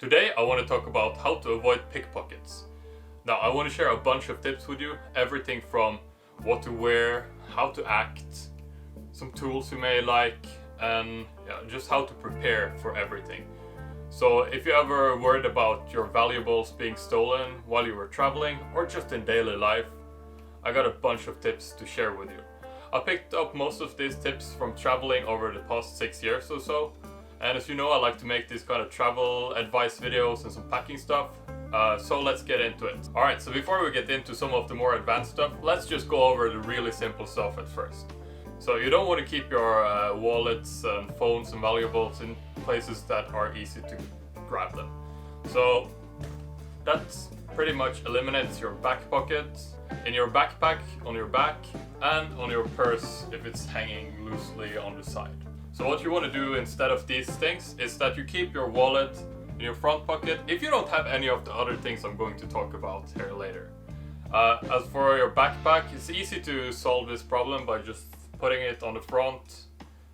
Today I want to talk about how to avoid pickpockets. Now I want to share a bunch of tips with you, everything from what to wear, how to act, some tools you may like, and just how to prepare for everything. So if you ever worried about your valuables being stolen while you were traveling or just in daily life, I got a bunch of tips to share with you. I picked up most of these tips from traveling over the past 6 years or so. And as you know, I like to make these kind of travel advice videos and some packing stuff. So let's get into it. Alright, so before we get into some of the more advanced stuff, let's just go over the really simple stuff at first. So you don't want to keep your wallets and phones and valuables in places that are easy to grab them. So that pretty much eliminates your back pocket, in your backpack, on your back, and on your purse if it's hanging loosely on the side. So what you want to do instead of these things is that you keep your wallet in your front pocket if you don't have any of the other things I'm going to talk about here later. As for your backpack, it's easy to solve this problem by just putting it on the front.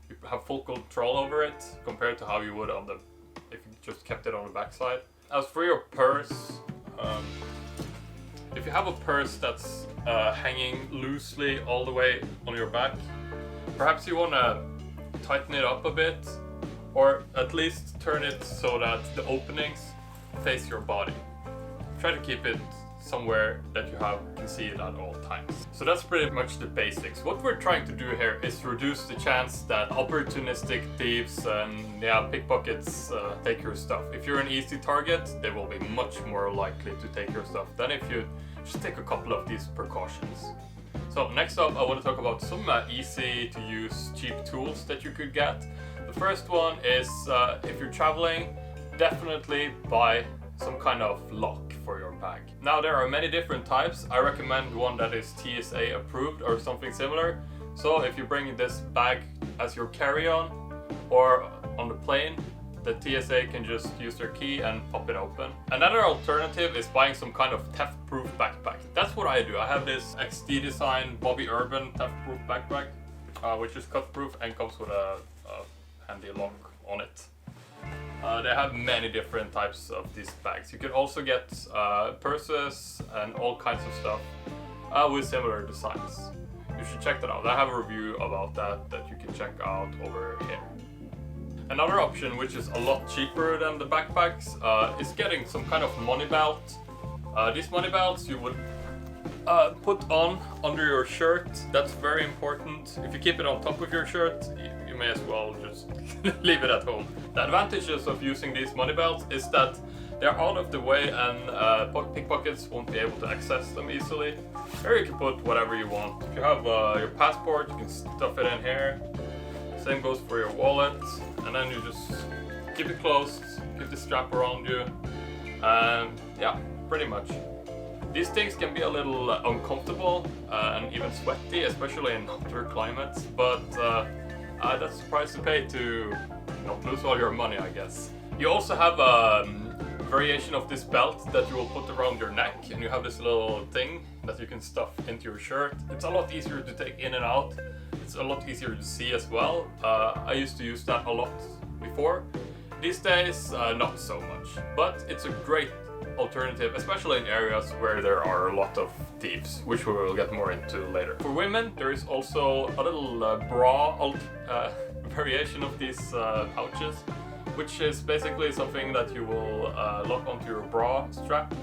You have full control over it compared to how you would if you just kept it on the back side. As for your purse, if you have a purse that's hanging loosely all the way on your back, perhaps you want to tighten it up a bit, or at least turn it so that the openings face your body. Try to keep it somewhere that you can see it at all times. So that's pretty much the basics. What we're trying to do here is reduce the chance that opportunistic thieves and pickpockets take your stuff. If you're an easy target, they will be much more likely to take your stuff than if you just take a couple of these precautions. So next up, I want to talk about some easy to use cheap tools that you could get. The first one is if you're traveling, definitely buy some kind of lock for your bag. Now there are many different types. I recommend one that is TSA approved or something similar. So if you bring this bag as your carry-on or on the plane, the TSA can just use their key and pop it open. Another alternative is buying some kind of theft-proof backpack. That's what I do. I have this XD Design Bobby Urban theft-proof backpack, which is cut-proof and comes with a handy lock on it. They have many different types of these bags. You can also get purses and all kinds of stuff with similar designs. You should check that out. I have a review about that you can check out over here. Another option, which is a lot cheaper than the backpacks, is getting some kind of money belt. These money belts you would put on under your shirt. That's very important. If you keep it on top of your shirt, you may as well just leave it at home. The advantages of using these money belts is that they're out of the way and pickpockets won't be able to access them easily. Here you can put whatever you want. If you have your passport, you can stuff it in here. Same goes for your wallet, and then you just keep it closed, keep the strap around you, and yeah, pretty much. These things can be a little uncomfortable and even sweaty, especially in hotter climates, but that's the price to pay to not lose all your money, I guess. You also have a variation of this belt that you will put around your neck, and you have this little thing that you can stuff into your shirt. It's a lot easier to take in and out. It's a lot easier to see as well. I used to use that a lot before. These days, not so much, but it's a great alternative, especially in areas where there are a lot of thieves, which we will get more into later. For women, there is also a little bra variation of these pouches, which is basically something that you will lock onto your bra strap,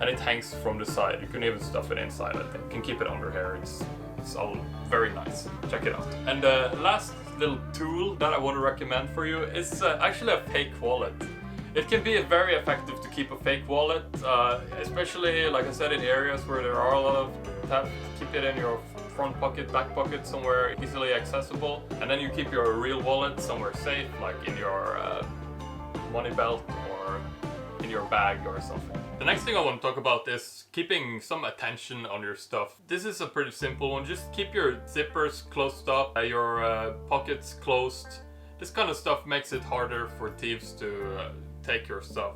and it hangs from the side. You can even stuff it inside, I think. You can keep it under here. It's all very nice. Check it out. And the last little tool that I want to recommend for you is actually a fake wallet. It can be very effective to keep a fake wallet, especially, like I said, in areas where there are a lot of theft. Keep it in your front pocket, back pocket, somewhere easily accessible, and then you keep your real wallet somewhere safe, like in your money belt or in your bag or something. The next thing I want to talk about is keeping some attention on your stuff. This is a pretty simple one. Just keep your zippers closed up, your pockets closed. This kind of stuff makes it harder for thieves to take your stuff.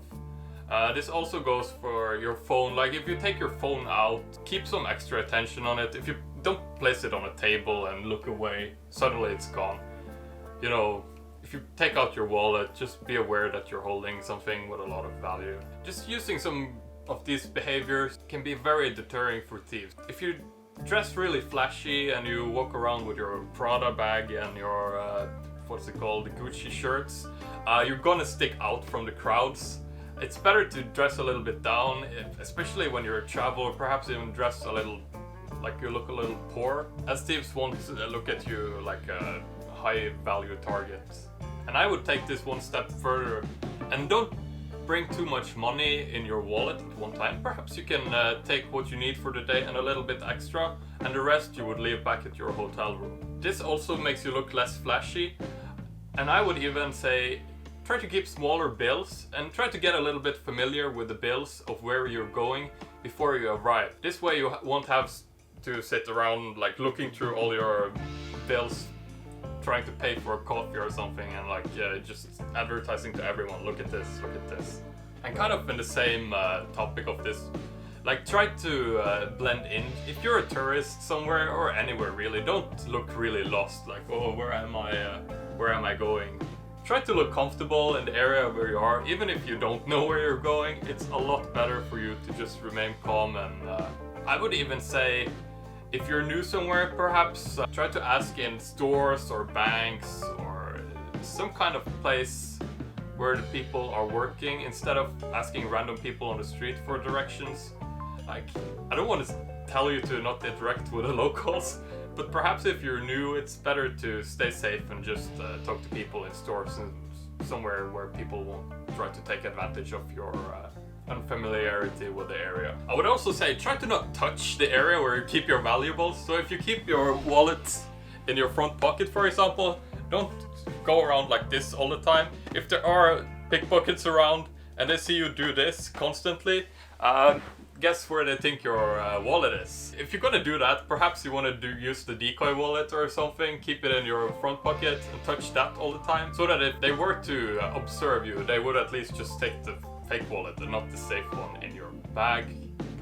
This also goes for your phone. Like if you take your phone out, keep some extra attention on it. If you don't place it on a table and look away, suddenly it's gone. You know, if you take out your wallet, just be aware that you're holding something with a lot of value. Just using some of these behaviors can be very deterring for thieves. If you dress really flashy and you walk around with your Prada bag and your what's it called, the Gucci shirts, you're gonna stick out from the crowds. It's better to dress a little bit down, especially when you're a traveler. Perhaps even dress a little, like you look a little poor, as thieves won't look at you like a high value target. And I would take this one step further and don't bring too much money in your wallet at one time. Perhaps you can take what you need for the day and a little bit extra, and the rest you would leave back at your hotel room. This also makes you look less flashy, and I would even say try to keep smaller bills and try to get a little bit familiar with the bills of where you're going before you arrive. This way you won't have to sit around like looking through all your bills trying to pay for a coffee or something and like just advertising to everyone, look at this, look at this. And kind of in the same topic of this, like try to blend in. If you're a tourist somewhere or anywhere really, don't look really lost, like, oh, where am I going? Try to look comfortable in the area where you are. Even if you don't know where you're going, it's a lot better for you to just remain calm. And I would even say, if you're new somewhere, perhaps try to ask in stores or banks or some kind of place where the people are working instead of asking random people on the street for directions. Like, I don't want to tell you to not interact with the locals, but perhaps if you're new, it's better to stay safe and just talk to people in stores and somewhere where people won't try to take advantage of your unfamiliarity with the area. I would also say try to not touch the area where you keep your valuables. So if you keep your wallet in your front pocket, for example, don't go around like this all the time. If there are pickpockets around and they see you do this constantly, guess where they think your wallet is. If you're gonna do that, perhaps you want to use the decoy wallet or something, keep it in your front pocket and touch that all the time, so that if they were to observe you, they would at least just take the fake wallet and not the safe one in your bag,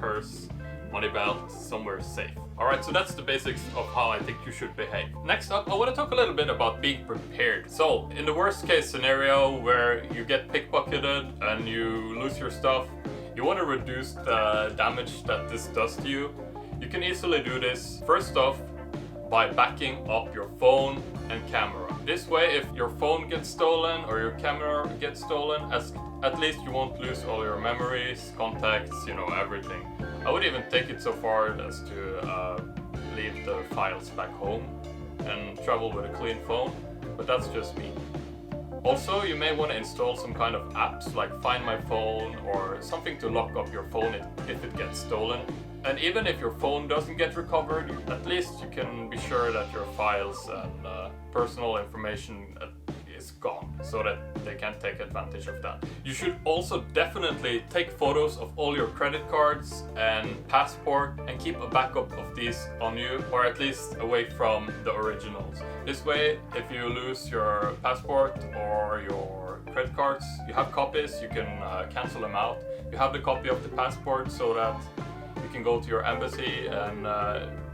purse, money belt, somewhere safe. Alright, so that's the basics of how I think you should behave. Next up, I want to talk a little bit about being prepared. So, in the worst case scenario where you get pickpocketed and you lose your stuff, you want to reduce the damage that this does to you. You can easily do this, first off, by backing up your phone and camera. This way, if your phone gets stolen or your camera gets stolen, at least you won't lose all your memories, contacts, everything. I would even take it so far as to leave the files back home and travel with a clean phone, but that's just me. Also, you may want to install some kind of apps like Find My Phone or something to lock up your phone if it gets stolen. And even if your phone doesn't get recovered, at least you can be sure that your files and personal information is gone, so that they can't take advantage of that. You should also definitely take photos of all your credit cards and passport and keep a backup of these on you, or at least away from the originals. This way, if you lose your passport or your credit cards, you have copies, you can cancel them out. You have the copy of the passport so that you can go to your embassy and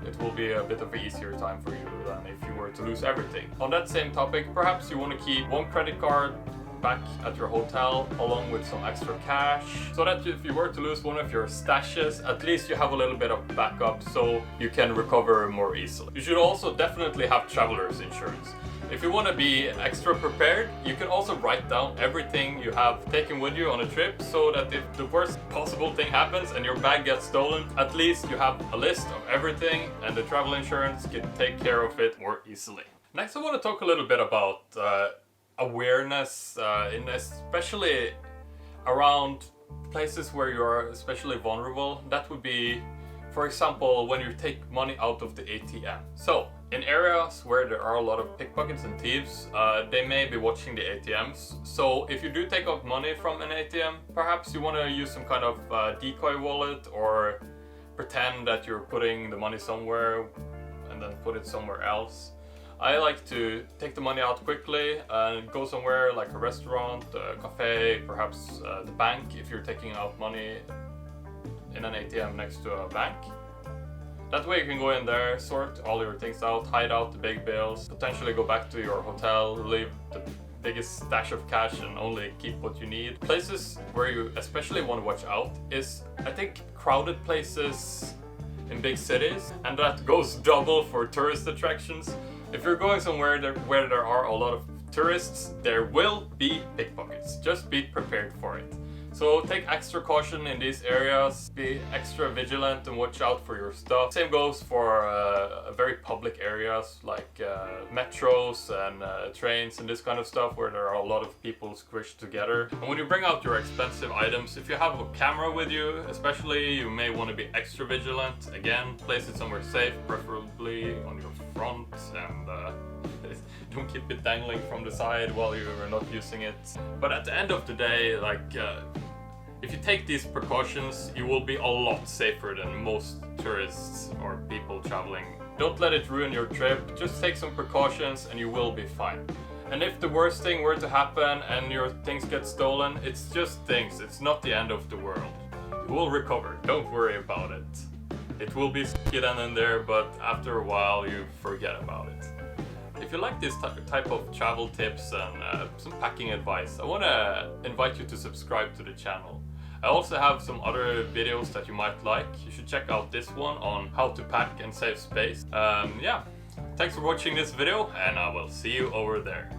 it will be a bit of an easier time for you than if you were to lose everything. On that same topic, perhaps you want to keep one credit card back at your hotel along with some extra cash, so that if you were to lose one of your stashes, at least you have a little bit of backup so you can recover more easily. You should also definitely have traveler's insurance. If you want to be extra prepared, you can also write down everything you have taken with you on a trip, so that if the worst possible thing happens and your bag gets stolen, at least you have a list of everything and the travel insurance can take care of it more easily. Next, I want to talk a little bit about awareness, especially around places where you are especially vulnerable. That would be, for example, when you take money out of the ATM. So, in areas where there are a lot of pickpockets and thieves, they may be watching the ATMs. So if you do take out money from an ATM, perhaps you want to use some kind of decoy wallet or pretend that you're putting the money somewhere and then put it somewhere else. I like to take the money out quickly and go somewhere like a restaurant, a cafe, perhaps the bank if you're taking out money in an ATM next to a bank. That way you can go in there, sort all your things out, hide out the big bills, potentially go back to your hotel, leave the biggest stash of cash and only keep what you need. Places where you especially want to watch out is, I think, crowded places in big cities, and that goes double for tourist attractions. If you're going somewhere where there are a lot of tourists, there will be pickpockets. Just be prepared for it. So take extra caution in these areas, be extra vigilant and watch out for your stuff. Same goes for very public areas like metros and trains and this kind of stuff where there are a lot of people squished together. And when you bring out your expensive items, if you have a camera with you especially, you may want to be extra vigilant. Again, place it somewhere safe, preferably on your front, and don't keep it dangling from the side while you are not using it. But at the end of the day, like, if you take these precautions, you will be a lot safer than most tourists or people traveling. Don't let it ruin your trip, just take some precautions and you will be fine. And if the worst thing were to happen and your things get stolen, it's just things, it's not the end of the world. You will recover, don't worry about it. It will be sketchy then and there, but after a while you forget about it. If you like this type of travel tips and some packing advice, I want to invite you to subscribe to the channel. I also have some other videos that you might like. You should check out this one on how to pack and save space. Yeah, thanks for watching this video, and I will see you over there.